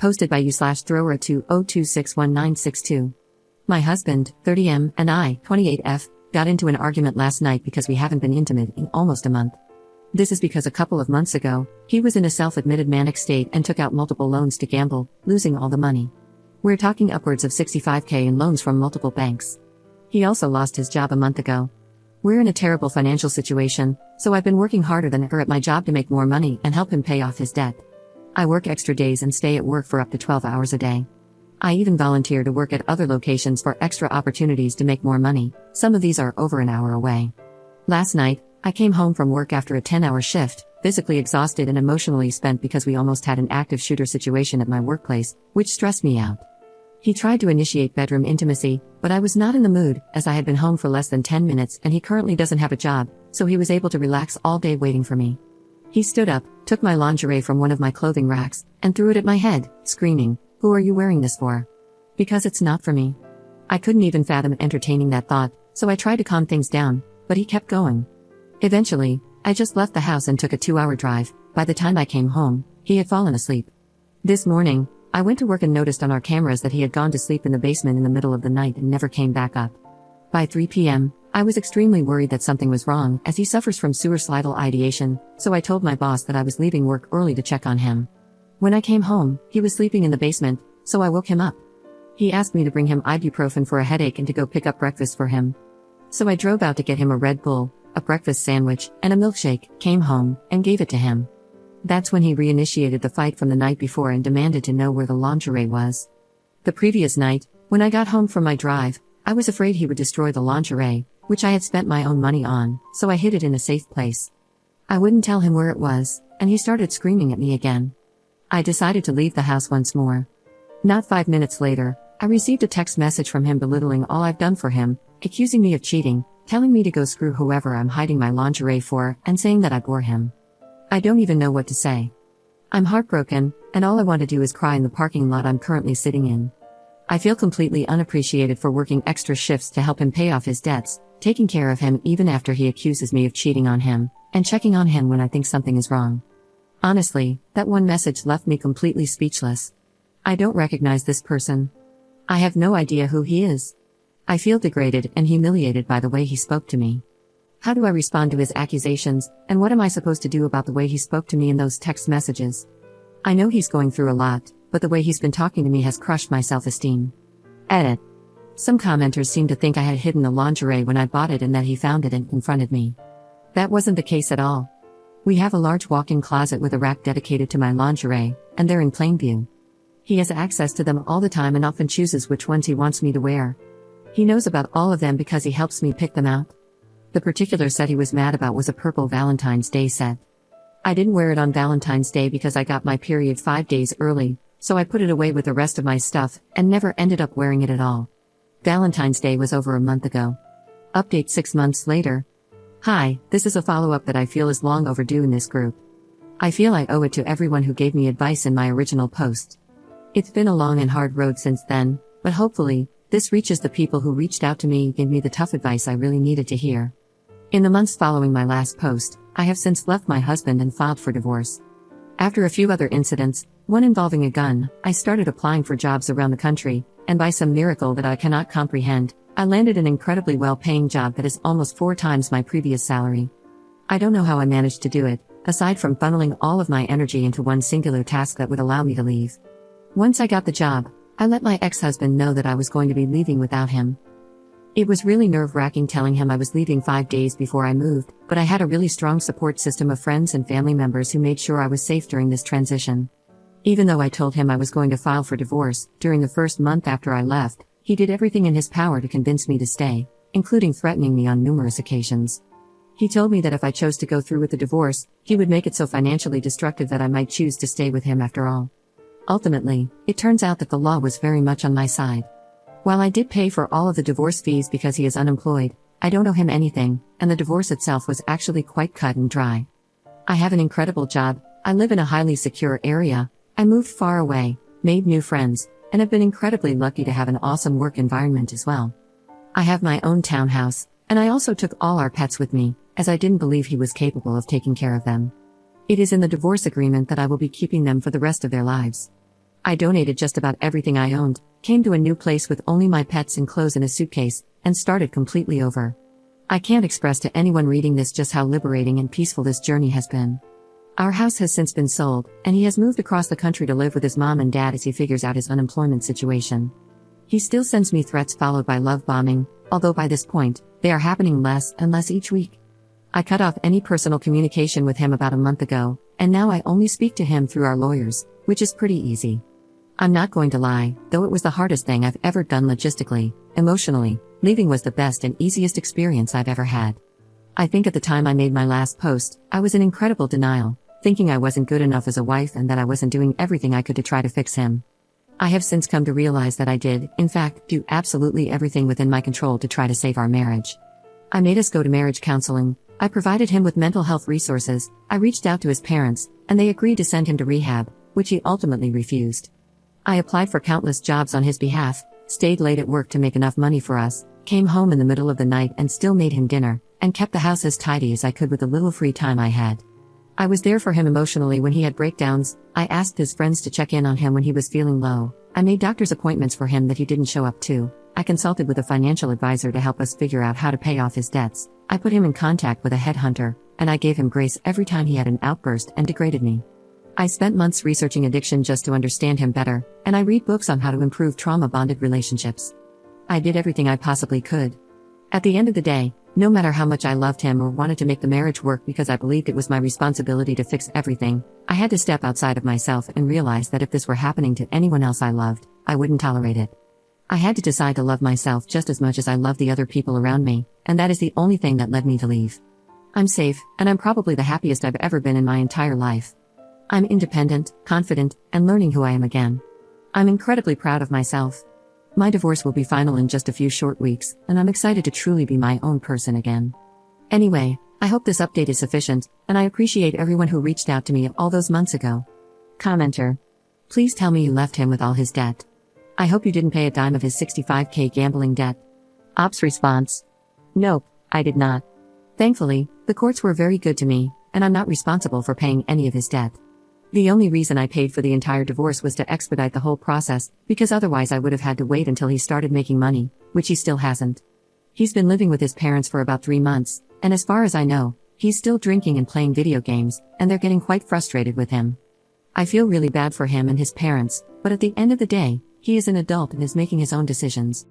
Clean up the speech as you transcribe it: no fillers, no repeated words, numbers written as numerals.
Posted by u/thrower20261962. My husband, 30M, and I, 28F, got into an argument last night because we haven't been intimate in almost a month. This is because a couple of months ago, he was in a self-admitted manic state and took out multiple loans to gamble, losing all the money. We're talking upwards of $65K in loans from multiple banks. He also lost his job a month ago. We're in a terrible financial situation, so I've been working harder than ever at my job to make more money and help him pay off his debt. I work extra days and stay at work for up to 12 hours a day. I even volunteer to work at other locations for extra opportunities to make more money. Some of these are over an hour away. Last night, I came home from work after a 10-hour shift, physically exhausted and emotionally spent because we almost had an active shooter situation at my workplace, which stressed me out. He tried to initiate bedroom intimacy, but I was not in the mood, as I had been home for less than 10 minutes and he currently doesn't have a job, so he was able to relax all day waiting for me. He stood up, took my lingerie from one of my clothing racks, and threw it at my head, screaming, "Who are you wearing this for?" Because it's not for me. I couldn't even fathom entertaining that thought, so I tried to calm things down, but he kept going. Eventually, I just left the house and took a 2-hour drive. By the time I came home, he had fallen asleep. This morning, I went to work and noticed on our cameras that he had gone to sleep in the basement in the middle of the night and never came back up. By 3 p.m., I was extremely worried that something was wrong as he suffers from suicidal ideation, so I told my boss that I was leaving work early to check on him. When I came home, he was sleeping in the basement, so I woke him up. He asked me to bring him ibuprofen for a headache and to go pick up breakfast for him. So I drove out to get him a Red Bull, a breakfast sandwich, and a milkshake, came home, and gave it to him. That's when he reinitiated the fight from the night before and demanded to know where the lingerie was. The previous night, when I got home from my drive, I was afraid he would destroy the lingerie, which I had spent my own money on, so I hid it in a safe place. I wouldn't tell him where it was, and he started screaming at me again. I decided to leave the house once more. Not 5 minutes later, I received a text message from him belittling all I've done for him, accusing me of cheating, telling me to go screw whoever I'm hiding my lingerie for, and saying that I bore him. I don't even know what to say. I'm heartbroken, and all I want to do is cry in the parking lot I'm currently sitting in. I feel completely unappreciated for working extra shifts to help him pay off his debts, taking care of him even after he accuses me of cheating on him, and checking on him when I think something is wrong. Honestly, that one message left me completely speechless. I don't recognize this person. I have no idea who he is. I feel degraded and humiliated by the way he spoke to me. How do I respond to his accusations, and what am I supposed to do about the way he spoke to me in those text messages? I know he's going through a lot, but the way he's been talking to me has crushed my self-esteem. Edit. Some commenters seem to think I had hidden the lingerie when I bought it and that he found it and confronted me. That wasn't the case at all. We have a large walk-in closet with a rack dedicated to my lingerie, and they're in plain view. He has access to them all the time and often chooses which ones he wants me to wear. He knows about all of them because he helps me pick them out. The particular set he was mad about was a purple Valentine's Day set. I didn't wear it on Valentine's Day because I got my period 5 days early, so I put it away with the rest of my stuff and never ended up wearing it at all. Valentine's Day was over a month ago. Update 6 months later. Hi, this is a follow-up that I feel is long overdue in this group. I feel I owe it to everyone who gave me advice in my original post. It's been a long and hard road since then, but hopefully, this reaches the people who reached out to me and gave me the tough advice I really needed to hear. In the months following my last post, I have since left my husband and filed for divorce. After a few other incidents, one involving a gun, I started applying for jobs around the country, and by some miracle that I cannot comprehend, I landed an incredibly well-paying job that is almost 4 times my previous salary. I don't know how I managed to do it, aside from funneling all of my energy into one singular task that would allow me to leave. Once I got the job, I let my ex-husband know that I was going to be leaving without him. It was really nerve-wracking telling him I was leaving 5 days before I moved, but I had a really strong support system of friends and family members who made sure I was safe during this transition. Even though I told him I was going to file for divorce, during the first month after I left, he did everything in his power to convince me to stay, including threatening me on numerous occasions. He told me that if I chose to go through with the divorce, he would make it so financially destructive that I might choose to stay with him after all. Ultimately, it turns out that the law was very much on my side. While I did pay for all of the divorce fees because he is unemployed, I don't owe him anything, and the divorce itself was actually quite cut and dry. I have an incredible job, I live in a highly secure area, I moved far away, made new friends, and have been incredibly lucky to have an awesome work environment as well. I have my own townhouse, and I also took all our pets with me, as I didn't believe he was capable of taking care of them. It is in the divorce agreement that I will be keeping them for the rest of their lives. I donated just about everything I owned, came to a new place with only my pets and clothes in a suitcase, and started completely over. I can't express to anyone reading this just how liberating and peaceful this journey has been. Our house has since been sold, and he has moved across the country to live with his mom and dad as he figures out his unemployment situation. He still sends me threats followed by love bombing, although by this point, they are happening less and less each week. I cut off any personal communication with him about a month ago, and now I only speak to him through our lawyers, which is pretty easy. I'm not going to lie, though it was the hardest thing I've ever done logistically, emotionally, leaving was the best and easiest experience I've ever had. I think at the time I made my last post, I was in incredible denial, thinking I wasn't good enough as a wife and that I wasn't doing everything I could to try to fix him. I have since come to realize that I did, in fact, do absolutely everything within my control to try to save our marriage. I made us go to marriage counseling, I provided him with mental health resources, I reached out to his parents, and they agreed to send him to rehab, which he ultimately refused. I applied for countless jobs on his behalf, stayed late at work to make enough money for us, came home in the middle of the night and still made him dinner, and kept the house as tidy as I could with the little free time I had. I was there for him emotionally when he had breakdowns, I asked his friends to check in on him when he was feeling low, I made doctor's appointments for him that he didn't show up to, I consulted with a financial advisor to help us figure out how to pay off his debts, I put him in contact with a headhunter, and I gave him grace every time he had an outburst and degraded me. I spent months researching addiction just to understand him better, and I read books on how to improve trauma-bonded relationships. I did everything I possibly could. At the end of the day, no matter how much I loved him or wanted to make the marriage work because I believed it was my responsibility to fix everything, I had to step outside of myself and realize that if this were happening to anyone else I loved, I wouldn't tolerate it. I had to decide to love myself just as much as I love the other people around me, and that is the only thing that led me to leave. I'm safe, and I'm probably the happiest I've ever been in my entire life. I'm independent, confident, and learning who I am again. I'm incredibly proud of myself. My divorce will be final in just a few short weeks, and I'm excited to truly be my own person again. Anyway, I hope this update is sufficient, and I appreciate everyone who reached out to me all those months ago. Commenter. Please tell me you left him with all his debt. I hope you didn't pay a dime of his $65,000 gambling debt. Ops response. Nope, I did not. Thankfully, the courts were very good to me, and I'm not responsible for paying any of his debt. The only reason I paid for the entire divorce was to expedite the whole process, because otherwise I would have had to wait until he started making money, which he still hasn't. He's been living with his parents for about 3 months, and as far as I know, he's still drinking and playing video games, and they're getting quite frustrated with him. I feel really bad for him and his parents, but at the end of the day, he is an adult and is making his own decisions.